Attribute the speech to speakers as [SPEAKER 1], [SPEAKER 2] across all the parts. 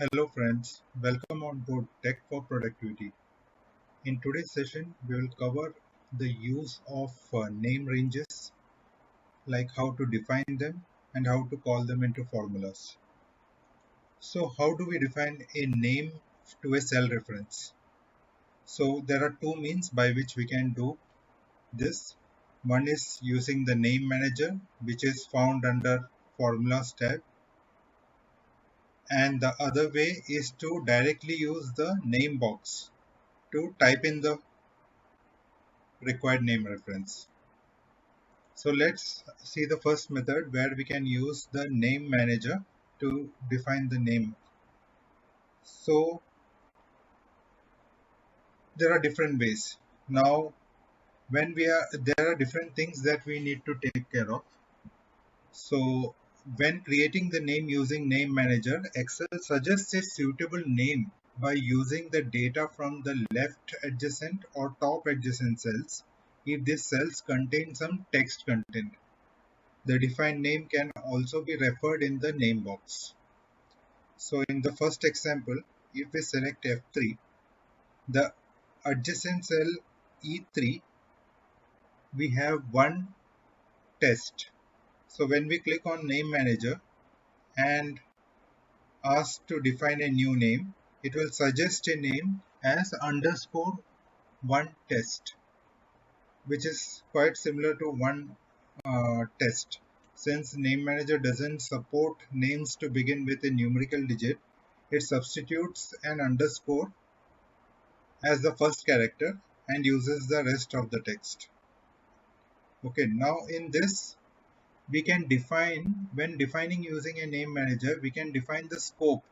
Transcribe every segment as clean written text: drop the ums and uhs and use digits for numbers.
[SPEAKER 1] Hello friends, welcome on board Tech for Productivity. In today's session, we will cover the use of name ranges, like how to define them and how to call them into formulas. So how do we define a name to a cell reference? So there are two means by which we can do this. One is using the name manager, which is found under formulas tab, and the other way is to directly use the name box to type in the required name reference. So let's see the first method where we can use the name manager to define the name. So there are different ways. Now there are different things that we need to take care of. So when creating the name using name manager, Excel suggests a suitable name by using the data from the left adjacent or top adjacent cells if these cells contain some text content. The defined name can also be referred in the name box. So in the first example, if we select F3, the adjacent cell E3, we have one test. So when we click on name manager and ask to define a new name, it will suggest a name as underscore one test, which is quite similar to one test. Since name manager doesn't support names to begin with a numerical digit, it substitutes an underscore as the first character and uses the rest of the text. Okay, now in this we can define, when defining using a name manager, we can define the scope.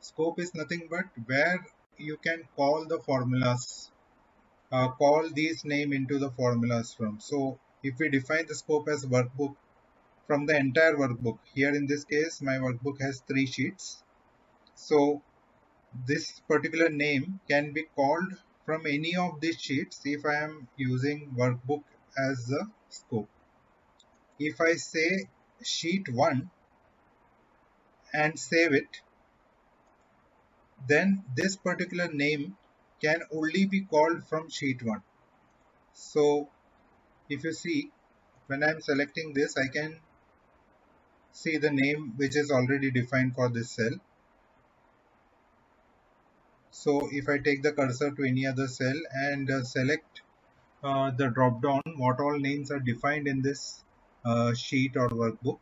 [SPEAKER 1] Scope is nothing but where you can call the formulas, call these name into the formulas from. So if we define the scope as workbook, from the entire workbook, here in this case my workbook has 3 sheets, so this particular name can be called from any of these sheets if I am using workbook as the scope. If I say sheet 1 and save it, then this particular name can only be called from sheet 1. So if you see, when I am selecting this, I can see the name which is already defined for this cell. So if I take the cursor to any other cell and select the drop down, what all names are defined in this sheet or workbook,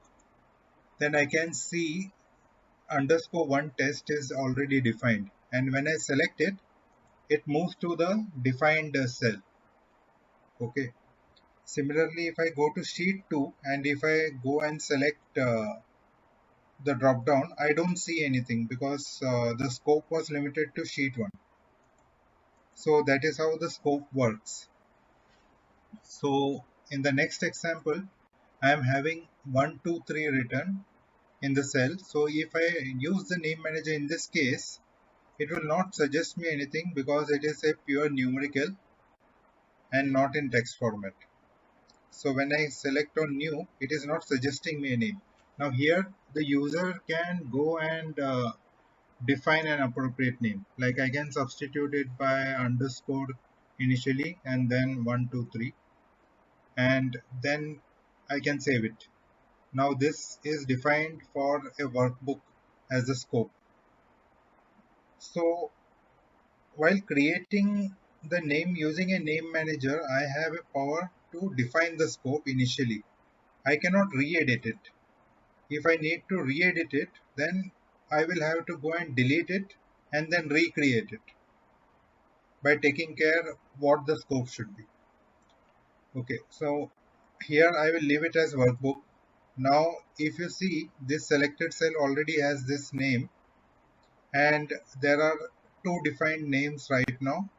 [SPEAKER 1] then I can see underscore one test is already defined. And when I select it, it moves to the defined cell. Okay. Similarly, if I go to sheet 2 and if I go and select the drop down, I don't see anything because the scope was limited to sheet 1. So that is how the scope works. So in the next example, I am having 1, 2, 3 written in the cell. So if I use the name manager in this case, it will not suggest me anything because it is a pure numerical and not in text format. So when I select on new, it is not suggesting me a name. Now here the user can go and define an appropriate name. Like I can substitute it by underscore initially and then 1, 2, 3, and then I can save it. Now this is defined for a workbook as a scope. So while creating the name using a name manager, I have a power to define the scope initially. I cannot re-edit it. If I need to re-edit it, then I will have to go and delete it and then recreate it by taking care what the scope should be. Okay, so here I will leave it as workbook. Now if you see, this selected cell already has this name and there are two defined names right now,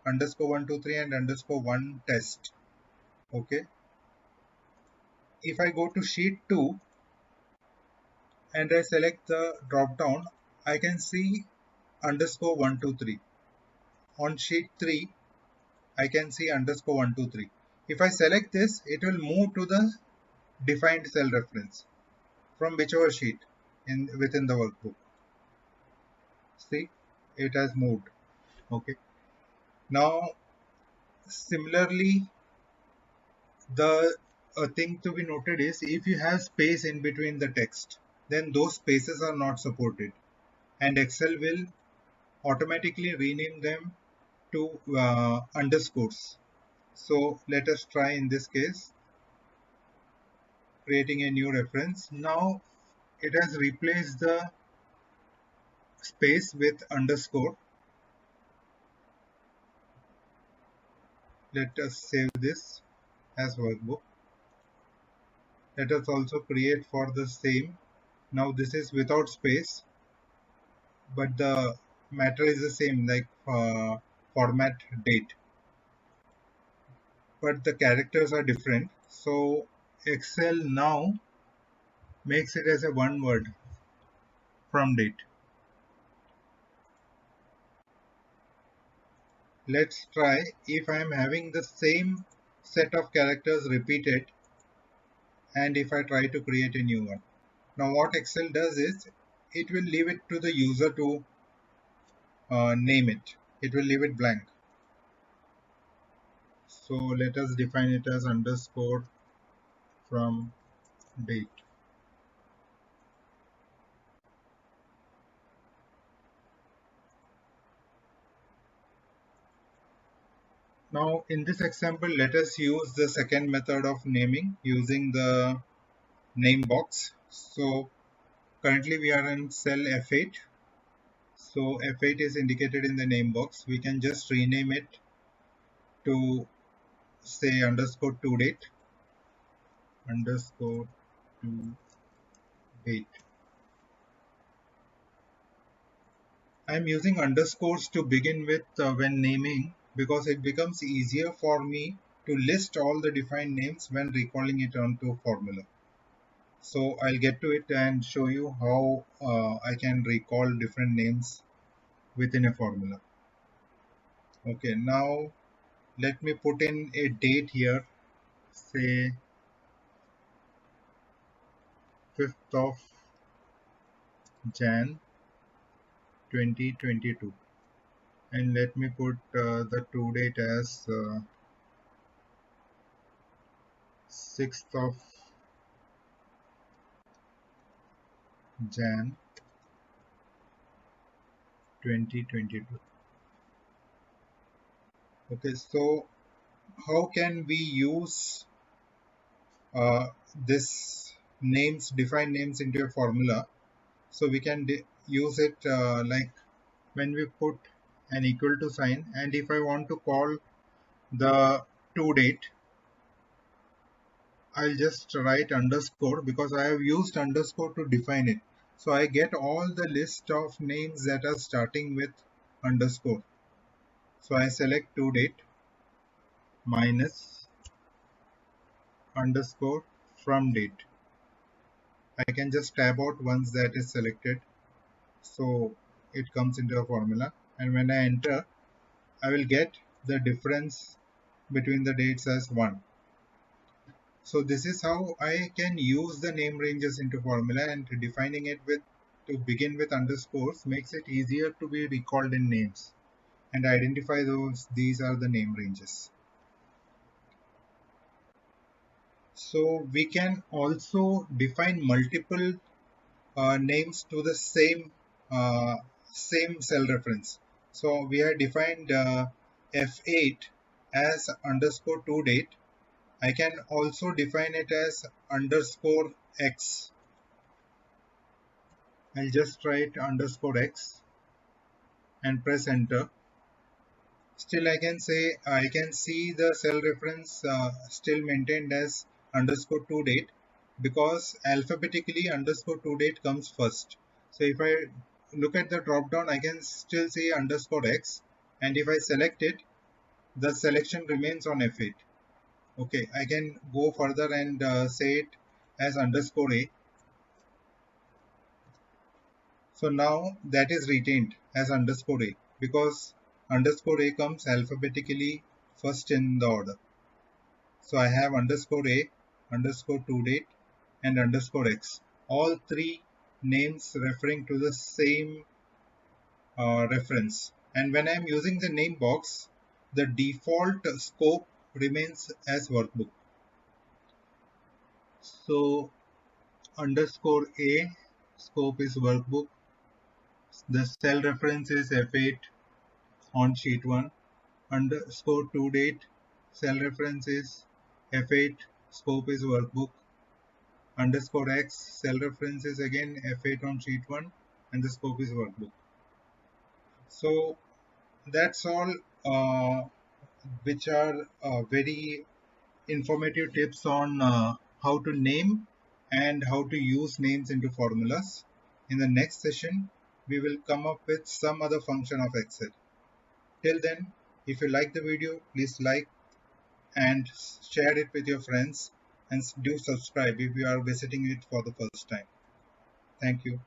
[SPEAKER 1] underscore 123 and underscore 1 test. Okay, if I go to sheet 2 and I select the drop down, I can see underscore 123. On sheet 3 I can see underscore 123. If I select this, it will move to the defined cell reference from whichever sheet within the workbook. See, it has moved. Okay. Now, similarly, the thing to be noted is if you have space in between the text, then those spaces are not supported, and Excel will automatically rename them to underscores. So let us try in this case creating a new reference. Now it has replaced the space with underscore. Let us save this as workbook. Let us also create for the same. Now this is without space, but the matter is the same, like format date, but the characters are different. So Excel now makes it as a one word, from date. Let's try if I am having the same set of characters repeated, and if I try to create a new one. Now what Excel does is it will leave it to the user to name it. It will leave it blank. So let us define it as underscore from date. Now in this example, let us use the second method of naming using the name box. So currently we are in cell F8. So F8 is indicated in the name box. We can just rename it to say underscore to date, underscore to date. I'm using underscores to begin with when naming because it becomes easier for me to list all the defined names when recalling it onto a formula. So I'll get to it and show you how I can recall different names within a formula. Okay, now let me put in a date here, say 5th of Jan 2022, and let me put the to date as 6th of Jan 2022. Okay, so how can we use uh, this names, define names into a formula? So we can use it like when we put an equal to sign, and if I want to call the to date, I'll just write underscore because I have used underscore to define it. So I get all the list of names that are starting with underscore. So I select to date minus underscore from date. I can just tab out once that is selected. So it comes into a formula. And when I enter, I will get the difference between the dates as 1. So this is how I can use the name ranges into formula, and defining it with to begin with underscores makes it easier to be recalled in names and identify these are the name ranges. So we can also define multiple names to the uh, same cell reference. So we have defined F8 as underscore to date. I can also define it as underscore X. I'll just write underscore X and press enter. Still I can see the cell reference still maintained as underscore to date because alphabetically underscore to date comes first. So if I look at the drop down, I can still see underscore X, and if I select it, the selection remains on F8. Okay, I can go further and say it as underscore A. So now that is retained as underscore A because underscore A comes alphabetically first in the order. So I have underscore A, underscore to date, and underscore X. All three names referring to the same reference. And when I'm using the name box, the default scope remains as workbook. So underscore A scope is workbook. The cell reference is F8 on sheet 1. Underscore to date cell reference is F8, scope is workbook. Underscore X cell reference is again F8 on sheet 1 and the scope is workbook. So that's all, which are very informative tips on how to name and how to use names into formulas. In the next session, we will come up with some other function of Excel. Till then, if you like the video, please like and share it with your friends, and do subscribe if you are visiting it for the first time. Thank you.